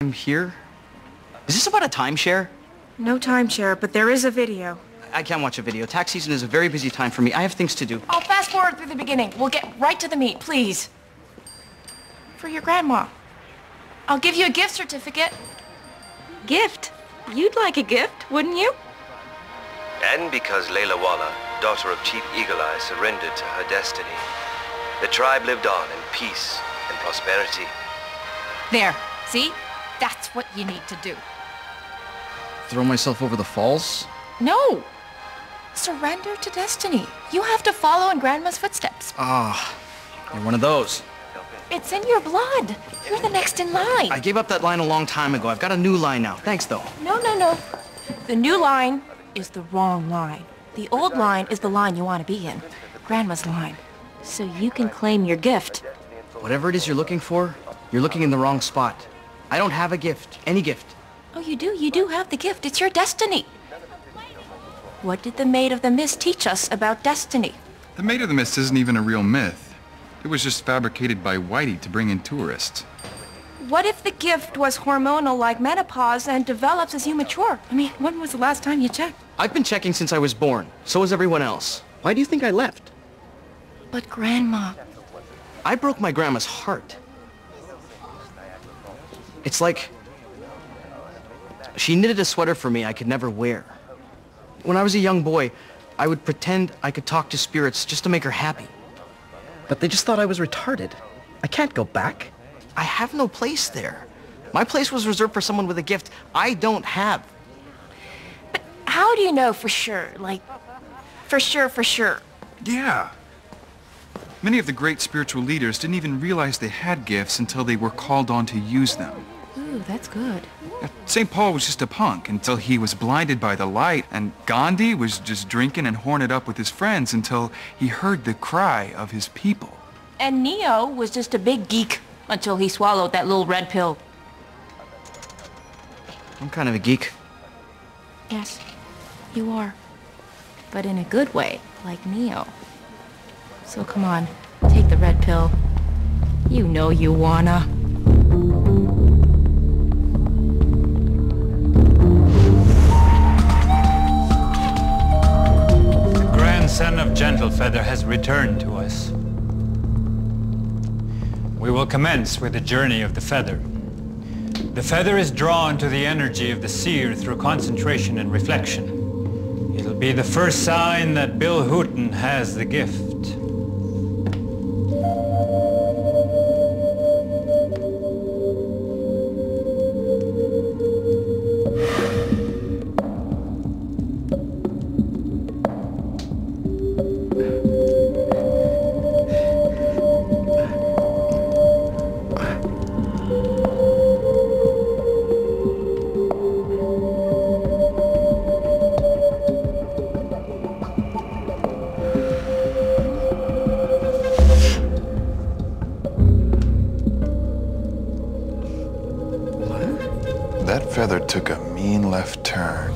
I'm here? Is this about a timeshare? No timeshare, but there is a video. I can't watch a video. Tax season is a very busy time for me. I have things to do. I'll fast forward through the beginning. We'll get right to the meat, please. For your grandma. I'll give you a gift certificate. Gift? You'd like a gift, wouldn't you? And because Layla Walla, daughter of Chief Eagle Eye, surrendered to her destiny, the tribe lived on in peace and prosperity. There. See? That's what you need to do. Throw myself over the falls? No! Surrender to destiny. You have to follow in Grandma's footsteps. Ah, you're one of those. It's in your blood. You're the next in line. I gave up that line a long time ago. I've got a new line now. Thanks, though. No. The new line is the wrong line. The old line is the line you want to be in. Grandma's line. So you can claim your gift. Whatever it is you're looking for, you're looking in the wrong spot. I don't have a gift. Any gift. Oh, you do? You do have the gift. It's your destiny. What did the Maid of the Mist teach us about destiny? The Maid of the Mist isn't even a real myth. It was just fabricated by Whitey to bring in tourists. What if the gift was hormonal like menopause and develops as you mature? I mean, when was the last time you checked? I've been checking since I was born. So has everyone else. Why do you think I left? But Grandma... I broke my grandma's heart. It's like... she knitted a sweater for me I could never wear. When I was a young boy, I would pretend I could talk to spirits just to make her happy. But they just thought I was retarded. I can't go back. I have no place there. My place was reserved for someone with a gift I don't have. But how do you know for sure? Like, for sure? Yeah. Many of the great spiritual leaders didn't even realize they had gifts until they were called on to use them. Ooh, that's good. St. Paul was just a punk until he was blinded by the light, and Gandhi was just drinking and horning it up with his friends until he heard the cry of his people. And Neo was just a big geek until he swallowed that little red pill. I'm kind of a geek. Yes, you are. But in a good way, like Neo. So come on, take the red pill. You know you wanna. The grandson of Gentlefeather has returned to us. We will commence with the journey of the feather. The feather is drawn to the energy of the seer through concentration and reflection. It'll be the first sign that Bill Hooton has the gift. That feather took a mean left turn.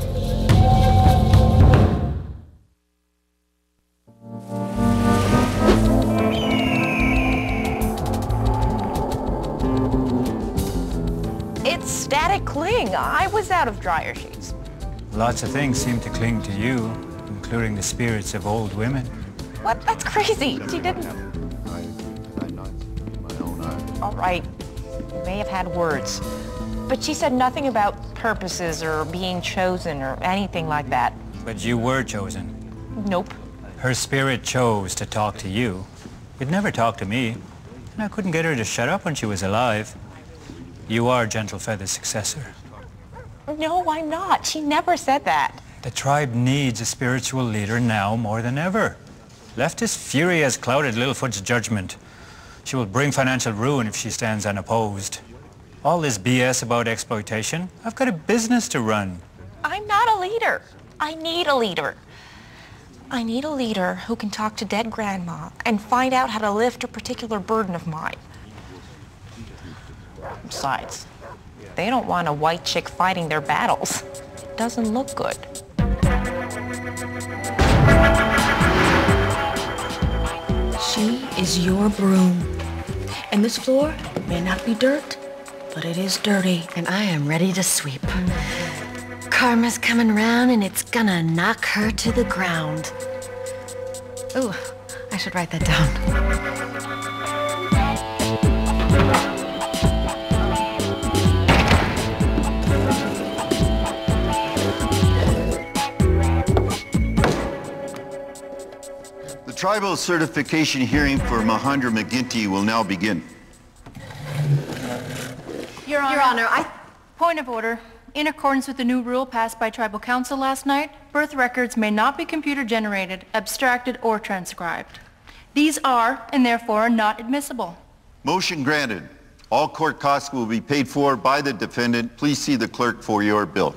It's static cling. I was out of dryer sheets. Lots of things seem to cling to you, including the spirits of old women. What? That's crazy. She didn't... All right. You may have had words. But she said nothing about purposes or being chosen or anything like that. But you were chosen. Nope. Her spirit chose to talk to you. You'd never talk to me, and I couldn't get her to shut up when she was alive. You are Gentlefeather's successor. No, I'm not. She never said that. The tribe needs a spiritual leader now more than ever. Leftist fury has clouded Littlefoot's judgment. She will bring financial ruin if she stands unopposed. All this BS about exploitation, I've got a business to run. I'm not a leader. I need a leader. I need a leader who can talk to dead Grandma and find out how to lift a particular burden of mine. Besides, they don't want a white chick fighting their battles. It doesn't look good. She is your broom. And this floor may not be dirt, but it is dirty, and I am ready to sweep. Karma's coming round, and it's gonna knock her to the ground. Ooh, I should write that down. The tribal certification hearing for Mahendra McGinty will now begin. Your Honor, Point of order. In accordance with the new rule passed by Tribal Council last night, birth records may not be computer-generated, abstracted, or transcribed. These are, and therefore, are not admissible. Motion granted. All court costs will be paid for by the defendant. Please see the clerk for your bill.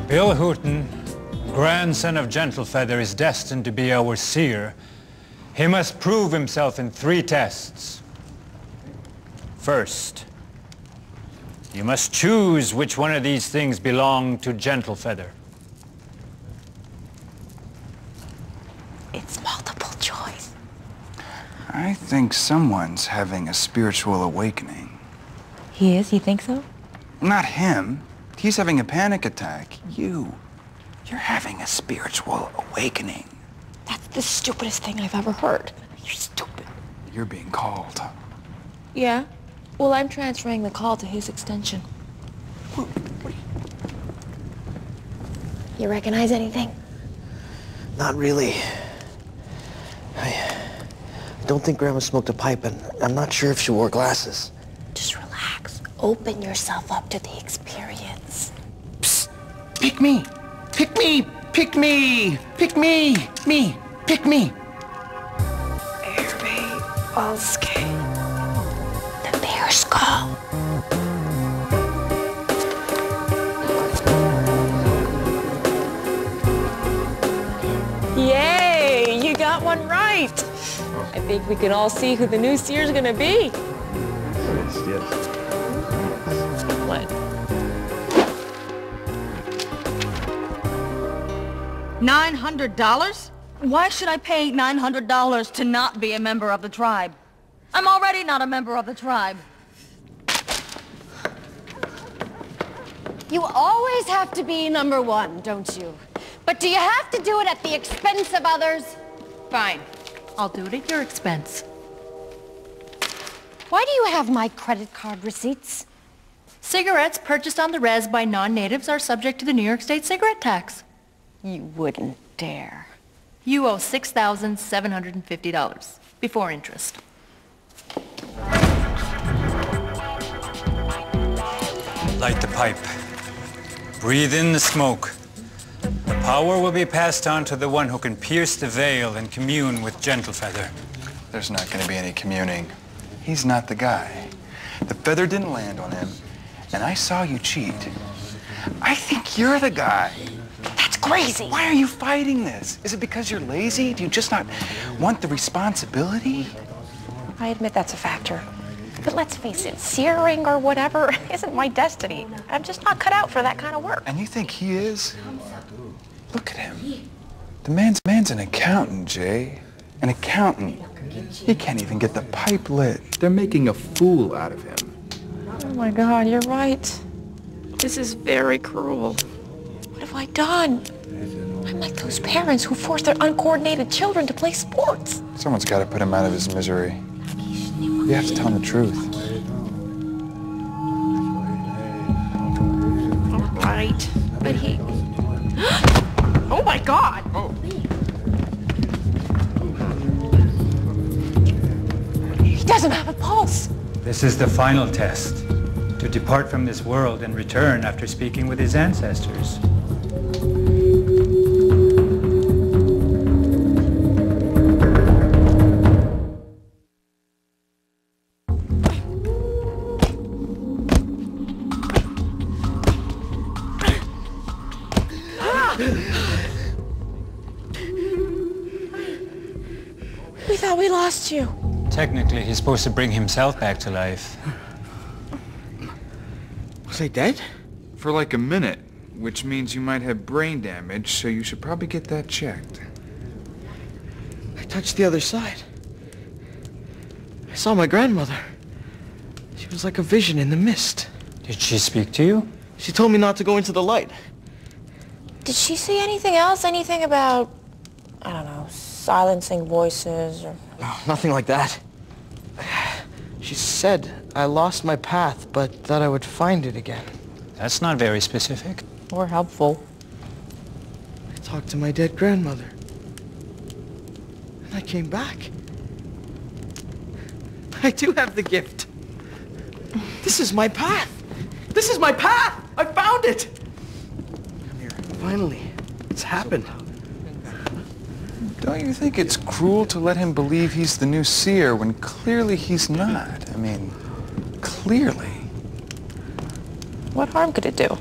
Bill Hooton, grandson of Gentlefeather, is destined to be our seer. He must prove himself in 3 tests. First, you must choose which one of these things belong to Gentlefeather. It's multiple choice. I think someone's having a spiritual awakening. He is? You think so? Not him. He's having a panic attack. You're having a spiritual awakening. That's the stupidest thing I've ever heard. You're stupid. You're being called. Yeah? Well, I'm transferring the call to his extension. You recognize anything? Not really. I don't think Grandma smoked a pipe, and I'm not sure if she wore glasses. Just relax. Open yourself up to the experience. Psst! Pick me! Pick me! Pick me! Pick me! Me! Pick me! The bear skull. Yay! You got one right! I think we can all see who the new seer's gonna be. Yes. What? $900? Why should I pay $900 to not be a member of the tribe? I'm already not a member of the tribe. You always have to be number one, don't you? But do you have to do it at the expense of others? Fine. I'll do it at your expense. Why do you have my credit card receipts? Cigarettes purchased on the res by non-natives are subject to the New York State cigarette tax. You wouldn't dare. You owe $6,750 before interest. Light the pipe. Breathe in the smoke. The power will be passed on to the one who can pierce the veil and commune with Gentlefeather. There's not going to be any communing. He's not the guy. The feather didn't land on him, and I saw you cheat. I think you're the guy. That's crazy. Why are you fighting this? Is it because you're lazy? Do you just not want the responsibility? I admit that's a factor. But let's face it, searing or whatever isn't my destiny. I'm just not cut out for that kind of work. And you think he is? Look at him. The man's an accountant, Jay. An accountant. He can't even get the pipe lit. They're making a fool out of him. Oh my God, you're right. This is very cruel. What have I done? I'm like those parents who force their uncoordinated children to play sports. Someone's got to put him out of his misery. You have to tell him the truth. All right, but he... Oh my God! Oh. He doesn't have a pulse. This is the final test. To depart from this world and return after speaking with his ancestors. We thought we lost you. Technically, he's supposed to bring himself back to life. Was I dead? For like a minute. which means you might have brain damage, so you should probably get that checked. I touched the other side. I saw my grandmother. She was like a vision in the mist. Did she speak to you? She told me not to go into the light. Did she say anything else? Anything about, I don't know, silencing voices or... No, nothing like that. She said I lost my path, but that I would find it again. That's not very specific. Or helpful. I talked to my dead grandmother. And I came back. I do have the gift. This is my path. This is my path! I found it! Come here. Finally. It's happened. Don't you think it's cruel to let him believe he's the new seer when clearly he's not? I mean, clearly. What harm could it do?